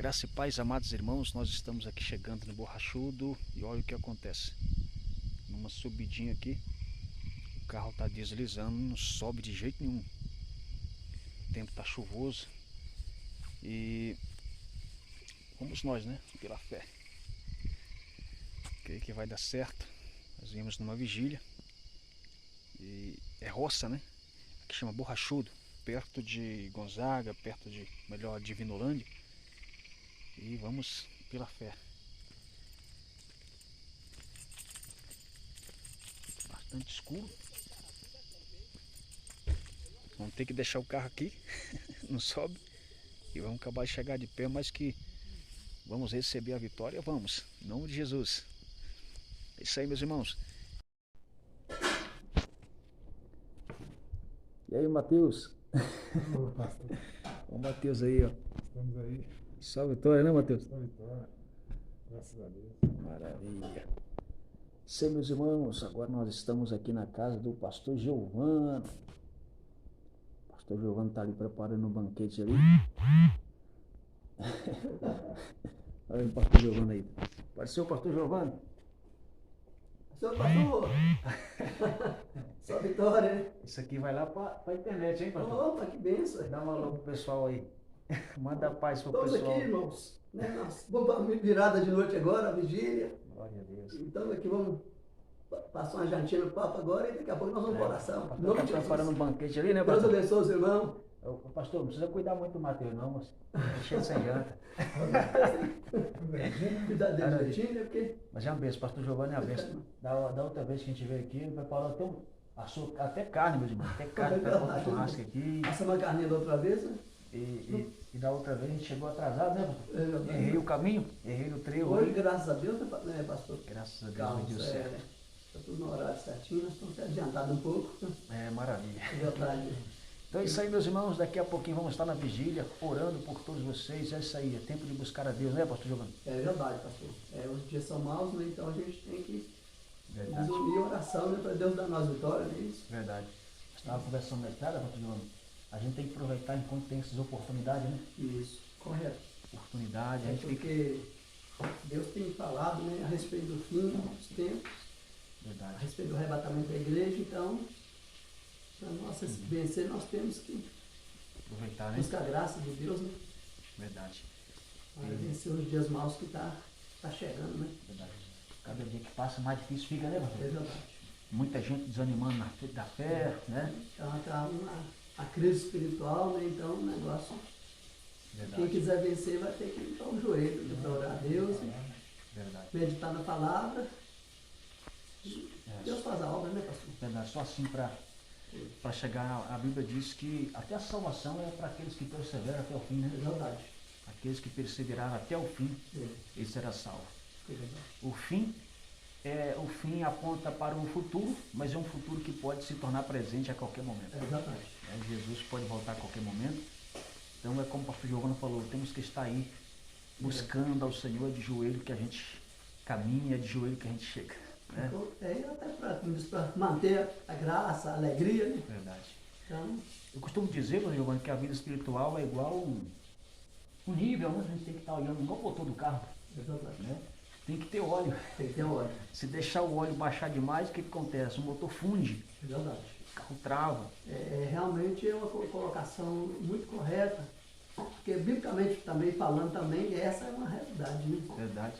Graça e paz, amados irmãos, nós estamos aqui chegando no Borrachudo e olha o que acontece. Numa subidinha aqui, o carro está deslizando, não sobe de jeito nenhum. O tempo está chuvoso e vamos nós, né? Pela fé. Creio que vai dar certo. Nós viemos numa vigília e é roça, né? Aqui chama Borrachudo, perto de Gonzaga, perto de, melhor, de Vinolândia. E vamos pela fé. Bastante escuro. Vamos ter que deixar o carro aqui, não sobe. E vamos acabar de chegar de pé, mas que vamos receber a vitória, vamos. Em nome de Jesus. É isso aí, meus irmãos. E aí, Matheus? Ô, pastor, Ó o Matheus aí, ó. estamos aí. Só vitória, né, Matheus? Só vitória. Graças a Deus. Maravilha. Isso aí, meus irmãos. Agora nós estamos aqui na casa do pastor Giovano. O pastor Giovano está ali preparando um banquete ali. Olha o pastor Giovano aí. Apareceu o pastor Giovano? Seu pastor, só vitória, né? Isso aqui vai lá para a internet, hein, pastor? Opa, que benção. Dá uma alô pro pessoal aí. Manda paz pro Estamos pessoal. aqui, irmãos. Né? Nós vamos para a virada de noite agora, a vigília. Glória a Deus. Então aqui vamos passar uma jantinha no papo agora e daqui a pouco nós vamos para oração. O Em pastor nome tá de preparando um Jesus. banquete ali, né, Deus pastor? abençoe os irmãos. Ô, pastor, não precisa cuidar muito do Mateus, não, mas tá cheio sem janta. Cuidar dele direitinho, né? Porque Mas é uma benção, pastor Giovanni é uma benção. Da outra vez que a gente veio aqui, ele preparou até, até carne, meus irmãos. Até carne, preparou um churrasco aqui. passamos a carninha da outra vez, né? E da outra vez a gente chegou atrasado, né, pastor? É, Errei o caminho, errei o trevo. Hoje, graças a Deus, né, pastor? Graças a Deus, Carlos, deu certo. Está tudo no horário certinho, nós estamos adiantados um pouco. É, maravilha. É verdade. Então é isso aí, meus irmãos. Daqui a pouquinho vamos estar na vigília, orando por todos vocês. É isso aí, é tempo de buscar a Deus, né, pastor Giovanni? É verdade, pastor. Os dias são maus, né? Então a gente tem que Verdade. desunir a oração, né? Para Deus dar nós vitória, não é isso? Verdade. Estava conversando na estrada, pastor Giovanni. A gente tem que aproveitar enquanto tem essas oportunidades, né? Isso, correto. Oportunidade, a É gente fica. porque Deus tem falado, né, a respeito do fim dos tempos, a Verdade. respeito do arrebatamento da igreja, então, para nós vencer, nós temos que Aproveitar, né? buscar a graça de Deus, né? Verdade. Para vencer os dias maus que tá chegando, né? Verdade. Cada dia que passa, mais difícil fica, né, É pastor? verdade. Muita gente desanimando da fé, né? Então, tá a crise espiritual, né? Então, o negócio. Quem Verdade. quiser vencer vai ter que ir ao joelho, né, para orar a Deus, Verdade. meditar na palavra. É, Deus faz a obra, né, pastor? verdade. Só assim para chegar, a Bíblia diz que até a salvação é para aqueles que perseveram até o fim, É né? verdade. Aqueles que perseveraram até o fim, É, esse será salvo. é verdade. O fim aponta para o futuro, mas é um futuro que pode se tornar presente a qualquer momento. É verdade. Jesus pode voltar a qualquer momento. Então é como o pastor Giovanni falou, temos que estar aí buscando ao Senhor de joelho que a gente caminha, de joelho que a gente chega. Né? Então, até para manter a graça, a alegria, né? Verdade. Então, Eu costumo dizer, pastor Giovanni, que a vida espiritual é igual um nível, né? A gente tem que estar olhando no motor do carro. é verdade. Né? Tem que ter óleo. Tem que ter hora. Se deixar o óleo baixar demais, o que acontece? O motor funde, É verdade. o carro trava. Realmente é uma colocação muito correta, porque biblicamente também falando também, essa é uma realidade, né? Verdade.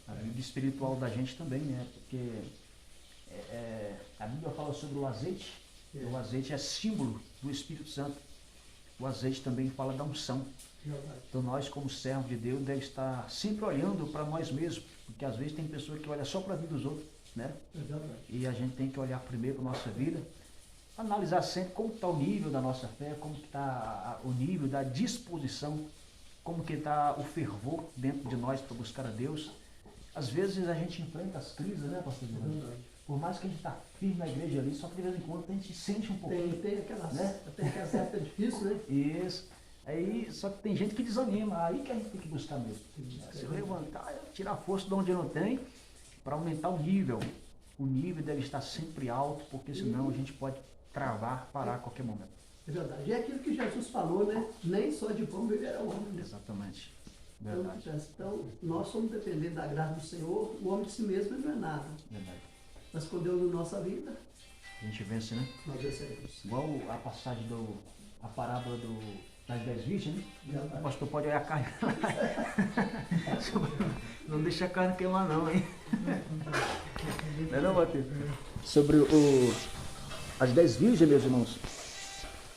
A vida espiritual da gente também, né? Porque a Bíblia fala sobre o azeite. E o azeite é símbolo do Espírito Santo. O azeite também fala da unção. Verdade. Então nós, como servos de Deus, devemos estar sempre olhando para nós mesmos. Porque às vezes tem pessoa que olha só para a vida dos outros, né? É verdade. E a gente tem que olhar primeiro para a nossa vida, analisar sempre como está o nível da nossa fé, como está o nível da disposição, como que está o fervor dentro de nós para buscar a Deus. Às vezes a gente enfrenta as crises, né, pastor É Giovanni? verdade. Por mais que a gente está firme na igreja ali, só que de vez em quando a gente sente um pouquinho. Tem aquelas, Né? tem aquelas épocas difíceis, né? Isso. Aí, só que tem gente que desanima, aí que a gente tem que buscar mesmo. Se levantar, tirar força de onde não tem, para aumentar o nível. O nível deve estar sempre alto, porque senão a gente pode travar, parar a qualquer momento. É verdade. E é aquilo que Jesus falou, né? Nem só de pão viverá o homem, né? Exatamente. Então, o que acontece? Então, nós somos dependentes da graça do Senhor, o homem de si mesmo ele não é nada. Verdade. Mas com Deus na nossa vida, A gente vence, né? nós vencemos. Igual a passagem a parábola das 10 virgens, né? Já O vai. pastor pode olhar a carne. Não deixa a carne queimar não, hein? Não é não, Matheus? Sobre as 10 virgens, meus irmãos.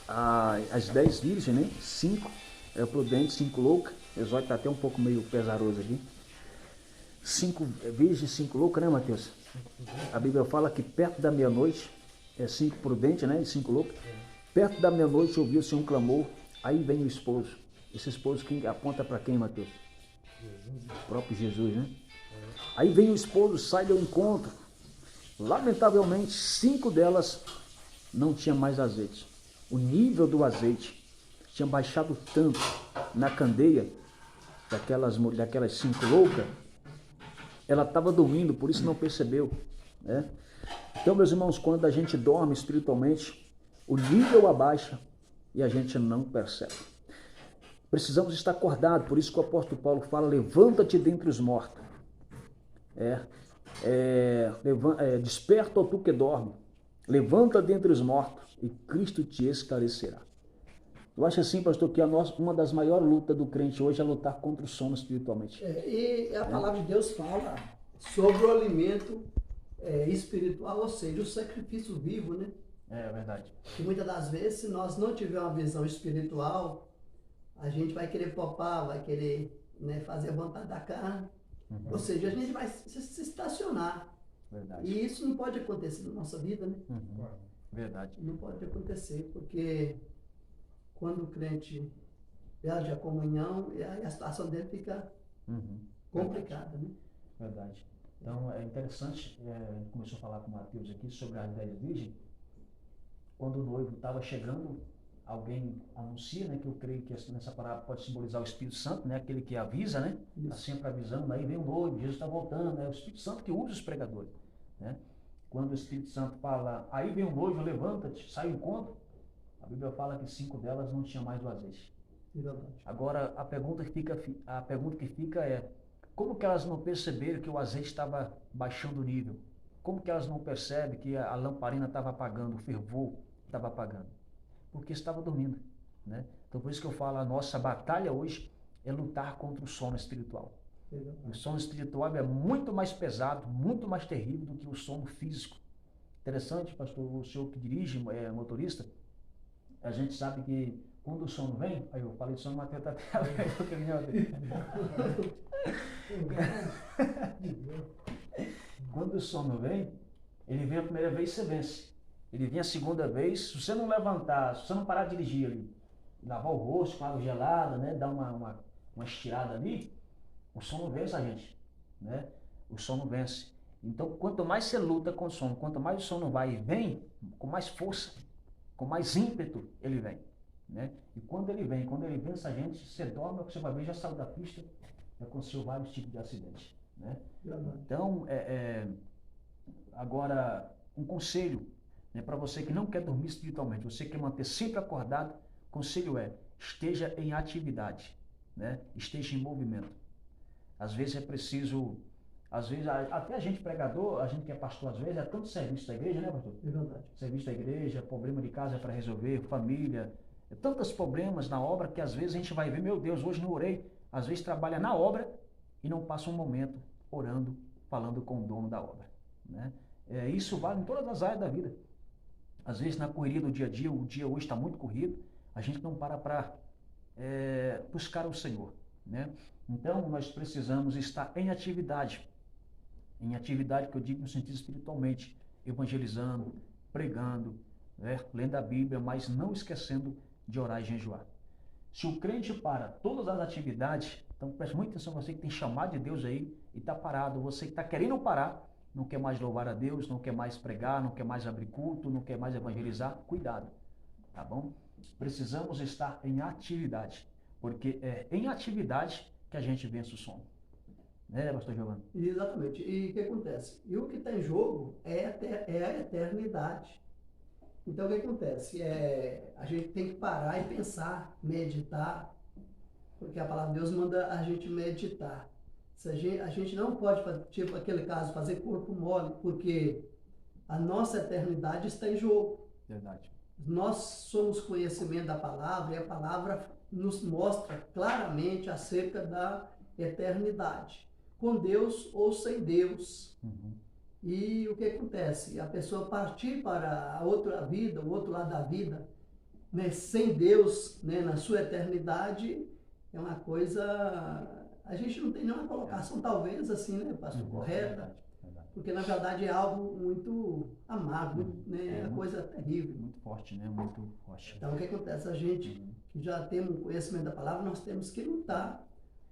As 10 virgens, né? 5 é prudente, 5 louca. O episódio está até um pouco meio pesaroso aqui. 5 virgens, 5 loucas, né, Matheus? A Bíblia fala que perto da meia-noite, 5 prudentes, né? E 5 loucas. Perto da meia-noite ouviu-se um clamor. Aí vem o esposo. Esse esposo que aponta para quem, Matheus? O próprio Jesus, né? Aí vem o esposo, sai ao encontro. Lamentavelmente, 5 delas não tinham mais azeite. O nível do azeite tinha baixado tanto na candeia daquelas 5 loucas. Ela estava dormindo, por isso não percebeu, né? Então, meus irmãos, quando a gente dorme espiritualmente, o nível abaixa e a gente não percebe. Precisamos estar acordados, por isso que o apóstolo Paulo fala, levanta-te dentre os mortos. Desperta, ó tu que dorme, levanta dentre os mortos e Cristo te esclarecerá. Eu acho assim, pastor, que uma das maiores lutas do crente hoje é lutar contra o sono espiritualmente. E a palavra de Deus fala sobre o alimento espiritual, ou seja, o sacrifício vivo, né? É verdade. Que muitas das vezes, se nós não tivermos uma visão espiritual, a gente vai querer popar, vai querer, né, fazer a vontade da carne. Ou seja, a gente vai se estacionar. Verdade. E isso não pode acontecer na nossa vida, né? Verdade. Não pode acontecer, porque quando o crente perde a comunhão, a situação dele fica complicada, né? Verdade. Então é interessante, a gente começou a falar com o Matheus aqui sobre as 10 virgens. Quando o noivo estava chegando, alguém anuncia, né, que eu creio que nessa parábola pode simbolizar o Espírito Santo, né, aquele que avisa, né, está sempre avisando, aí vem o noivo, Jesus está voltando, é o Espírito Santo que usa os pregadores, né. Quando o Espírito Santo fala, aí vem o noivo, levanta-te, sai ao encontro, a Bíblia fala que 5 delas não tinham mais o azeite. Agora, a pergunta que fica é, como que elas não perceberam que o azeite estava baixando o nível? Como que elas não percebem que a lamparina estava apagando, o fervor estava apagando? Porque estava dormindo, né? Então, por isso que eu falo, a nossa batalha hoje é lutar contra o sono espiritual. O sono espiritual é muito mais pesado, muito mais terrível do que o sono físico. Interessante, pastor, o senhor que dirige, motorista, a gente sabe que quando o sono vem, aí eu falei de sono, Matheus está até quando o sono vem, ele vem a primeira vez, você vence. Ele vem a segunda vez, se você não levantar, se você não parar de dirigir ali, lavar o rosto com água gelada, né, dar uma estirada ali, o sono vence a gente, né? O sono vence. Então, quanto mais você luta com o sono, quanto mais o sono vai e vem, com mais força, com mais ímpeto ele vem, né? E quando ele vence a gente, você dorme, você vai ver, já saiu da pista, já aconteceu vários tipos de acidentes, né? Então, agora, um conselho, né, para você que não quer dormir espiritualmente, você quer manter sempre acordado, o conselho é, esteja em atividade, né? Esteja em movimento. Às vezes é preciso, até a gente pregador, a gente que é pastor, às vezes é tanto serviço da igreja, né, pastor? É verdade. Serviço da igreja, problema de casa para resolver, família, tantos problemas na obra que às vezes a gente vai ver, meu Deus, hoje não orei, às vezes trabalha na obra e não passa um momento orando, falando com o dono da obra, né? Isso vale em todas as áreas da vida. Às vezes na correria do dia a dia, o dia hoje está muito corrido, a gente não para buscar o Senhor, né? Então nós precisamos estar em atividade que eu digo no sentido espiritualmente, evangelizando, pregando, né? Lendo a Bíblia, mas não esquecendo de orar e jejuar. Se o crente para todas as atividades, então preste muita atenção, você que tem chamado de Deus aí e está parado, você que está querendo parar, não quer mais louvar a Deus, não quer mais pregar, não quer mais abrir culto, não quer mais evangelizar, cuidado, tá bom? Precisamos estar em atividade, porque é em atividade que a gente vence o sono. Né, pastor Giovanni? Exatamente. E o que acontece? E o que está em jogo é a eternidade. Então, o que acontece? A gente tem que parar e pensar, meditar, Porque a palavra de Deus manda a gente meditar. Se a gente não pode, tipo aquele caso, fazer corpo mole, porque a nossa eternidade está em jogo. Verdade. Nós somos conhecimento da palavra e a palavra nos mostra claramente acerca da eternidade, com Deus ou sem Deus. Uhum. E o que acontece? A pessoa partir para a outra vida, o outro lado da vida, né, sem Deus, né, na sua eternidade, é uma coisa... A gente não tem nenhuma colocação, talvez, assim, né, pastor, correta, Verdade, verdade. porque na verdade é algo muito amargo, né, é uma muito- coisa terrível. Muito forte, né? Muito forte. Então, o que acontece? A gente que já temos conhecimento da palavra, nós temos que lutar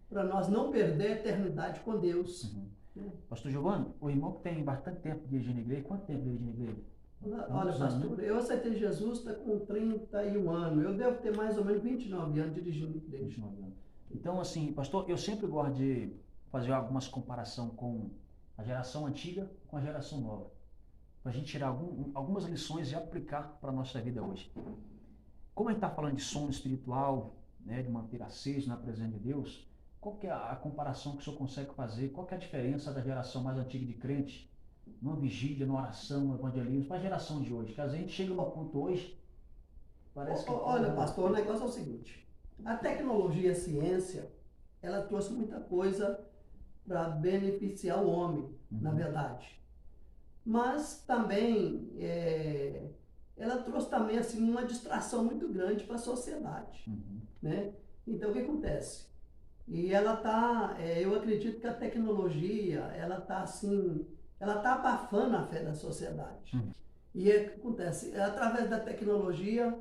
para nós não perder a eternidade com Deus. Uhum. Pastor Giovanni, o irmão que tem bastante tempo de igreja na igreja, quanto tempo de igreja na igreja? Olha, Muitos anos, pastor, eu aceitei Jesus está com 31 anos. Eu devo ter mais ou menos 29 anos dirigindo igreja. 29 anos. Então, assim, pastor, eu sempre gosto de fazer algumas comparação com a geração antiga com a geração nova, para a gente tirar algumas lições e aplicar para a nossa vida hoje. Como a gente está falando de sono espiritual, né, de manter aceso na presença de Deus, qual que é a comparação que o senhor consegue fazer? Qual que é a diferença da geração mais antiga de crente, numa vigília, numa oração, no evangelismo, para a geração de hoje? Que às vezes a gente chega num ponto hoje, parece que... Olha, pastor, o negócio é o seguinte. A tecnologia e a ciência, ela trouxe muita coisa para beneficiar o homem, na verdade. Mas também, ela trouxe também assim, uma distração muito grande para a sociedade. Né? Então, o que acontece? E ela está, eu acredito que a tecnologia, ela está assim, ela está abafando a fé da sociedade. E o que acontece? Através da tecnologia,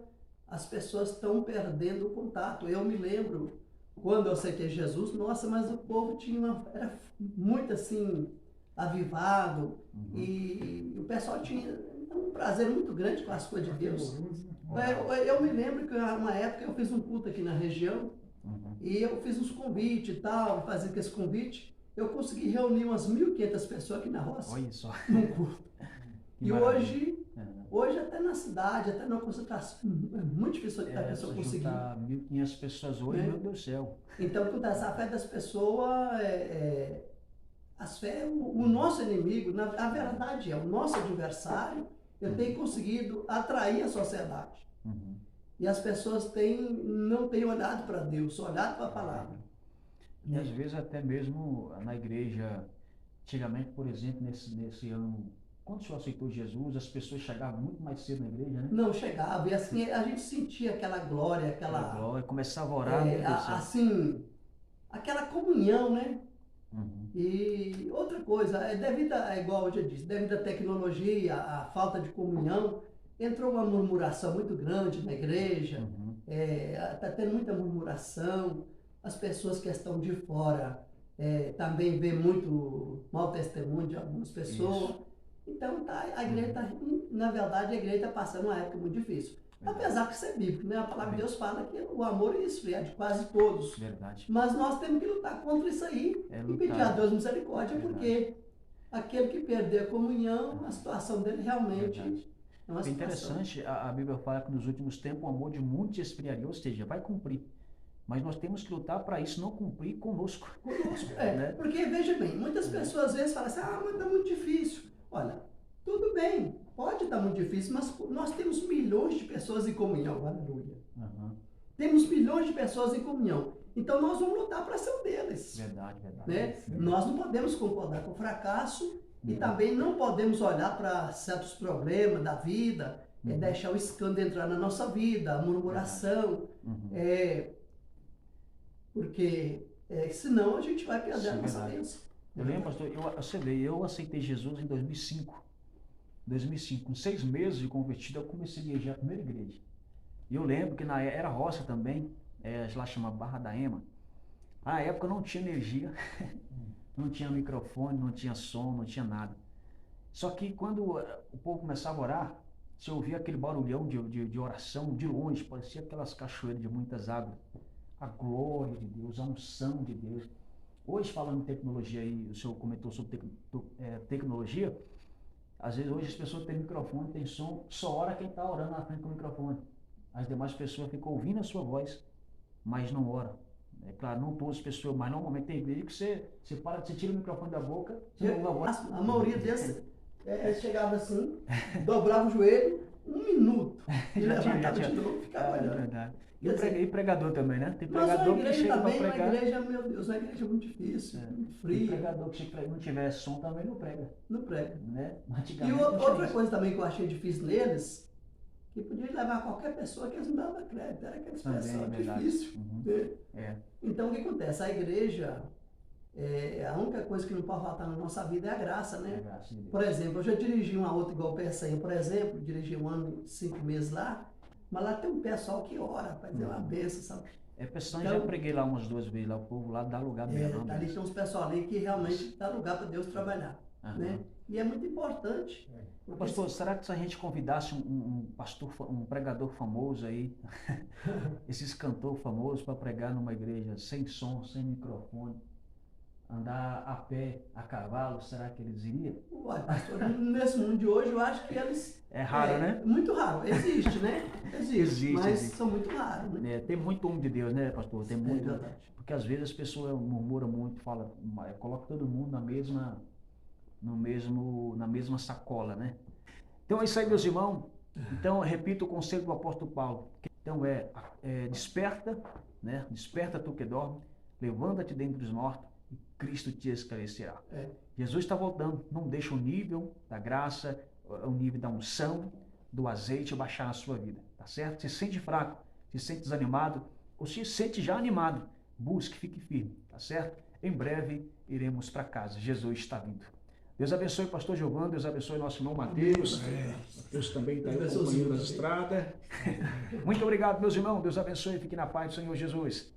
as pessoas estão perdendo o contato. Eu me lembro, quando eu aceitei Jesus, nossa, mas o povo era muito assim, avivado, e o pessoal tinha um prazer muito grande com as coisas de Deus. Eu me lembro que uma época eu fiz um culto aqui na região, e eu fiz uns convites e tal, fazendo com esse convite, eu consegui reunir umas 1.500 pessoas aqui na roça, Olha só. num culto. Que E maravilha. hoje até na cidade, até na concentração, é muito difícil a pessoa conseguir. Juntar 1.500 pessoas hoje, meu Deus do céu. Então, acontece, a fé das pessoas, as fé, o nosso inimigo, a verdade é, o nosso adversário, ele tem conseguido atrair a sociedade. E as pessoas não têm olhado para Deus, olhado para a palavra. E às vezes até mesmo na igreja, antigamente, por exemplo, nesse ano, quando o senhor aceitou Jesus, as pessoas chegavam muito mais cedo na igreja, né? Não chegava, e assim, a gente sentia aquela glória, Aquela glória, começava a orar, meu Deus do céu. assim, aquela comunhão, né? E outra coisa, igual eu já disse, devido à tecnologia, à falta de comunhão, entrou uma murmuração muito grande na igreja, está tendo muita murmuração, as pessoas que estão de fora também vê muito mau testemunho de algumas pessoas. Isso. Então, a igreja na verdade, a igreja está passando uma época muito difícil. Apesar de ser bíblico, né? A palavra de Deus fala que o amor é esfriar de quase todos. Verdade. Mas nós temos que lutar contra isso aí e pedir a Deus misericórdia, porque aquele que perder a comunhão, a situação dele realmente é uma situação. É interessante, a Bíblia fala que nos últimos tempos o amor de muitos esfriaria, ou seja, vai cumprir. Mas nós temos que lutar para isso não cumprir conosco. Né? Porque, veja bem, muitas pessoas às vezes falam assim, mas está muito difícil. Olha, tudo bem, pode estar muito difícil, mas nós temos milhões de pessoas em comunhão, aleluia. Temos milhões de pessoas em comunhão. Então nós vamos lutar para ser um deles. Verdade. Né? Nós não podemos concordar com o fracasso e também não podemos olhar para certos problemas da vida, deixar o escândalo entrar na nossa vida, a murmuração, porque senão a gente vai perder a nossa bênção. Eu lembro, pastor, eu aceitei Jesus em 2005. 2005, com 6 meses de convertido, eu comecei a dirigir a primeira igreja. E eu lembro que era roça também, lá chama Barra da Ema. Na época não tinha energia, não tinha microfone, não tinha som, não tinha nada. Só que quando o povo começava a orar, você ouvia aquele barulhão de oração de longe, parecia aquelas cachoeiras de muitas águas. A glória de Deus, a unção de Deus. Hoje, falando em tecnologia, aí, o senhor comentou sobre tecnologia, às vezes hoje as pessoas têm microfone, tem som, só ora quem está orando na frente com o microfone. As demais pessoas ficam ouvindo a sua voz, mas não oram. É claro, não todas as pessoas, mas normalmente tem igreja que você para, você tira o microfone da boca, você não vai A maioria desses chegava assim, dobrava o joelho, 1 minuto, e levantava de novo e ficava É olhando. verdade. Quer dizer, E pregador também, né? Tem mas pregador uma que igreja chega para também, uma pregar. igreja, meu Deus, uma igreja muito difícil, muito Tem fria, pregador que chega, não tiver som também não prega, não prega. né? E Antigamente não tinha outra isso. coisa também que eu achei difícil neles, que podia levar qualquer pessoa que eles não davam crédito, era aqueles Também, pessoal verdade. difícil. Uhum. Né? É. Então o que acontece? A igreja, a única coisa que não pode faltar na nossa vida é a graça, É né? graças a Deus. Por exemplo, eu já dirigi uma outra igual peça por exemplo, dirigi 1 ano e 5 meses lá, mas lá tem um pessoal que ora para dizer uma benção, sabe? É pessoal, Então- já preguei lá umas 2 vezes, lá o povo lá dá lugar mesmo. né? Ali tem uns pessoal ali que realmente dá lugar para Deus trabalhar, Aham. né? E é muito importante. porque Pastor, será que se a gente convidasse um pastor, um pregador famoso aí, esses cantores famosos para pregar numa igreja sem som, sem microfone, andar a pé, a cavalo, será que eles iriam? Uai, pastor, nesse mundo de hoje eu acho que eles... É raro, né? Muito raro. Existe, né? Existe, mas existe. são muito raros, né? É, tem muito homem de Deus, né, pastor? Tem muito. verdade. Porque às vezes as pessoas murmuram muito, fala, coloca todo mundo na mesma sacola, né? Então é isso aí, meus irmãos. Então, eu repito o conselho do apóstolo Paulo. Então desperta, né? Desperta tu que dorme, levanta-te dentre os mortos e Cristo te esclarecerá. É. Jesus está voltando, não deixa o nível da graça, o nível da unção, do azeite baixar na sua vida, tá certo? Se sente fraco, se sente desanimado, ou se sente já animado, busque, fique firme, tá certo? Em breve iremos para casa, Jesus está vindo. Deus abençoe o pastor Giovanni, Deus abençoe nosso irmão Mateus. Deus também está aí, Deus abençoe companheiro os das irmãos. estradas. Muito obrigado, meus irmãos. Deus abençoe e fique na paz do Senhor Jesus.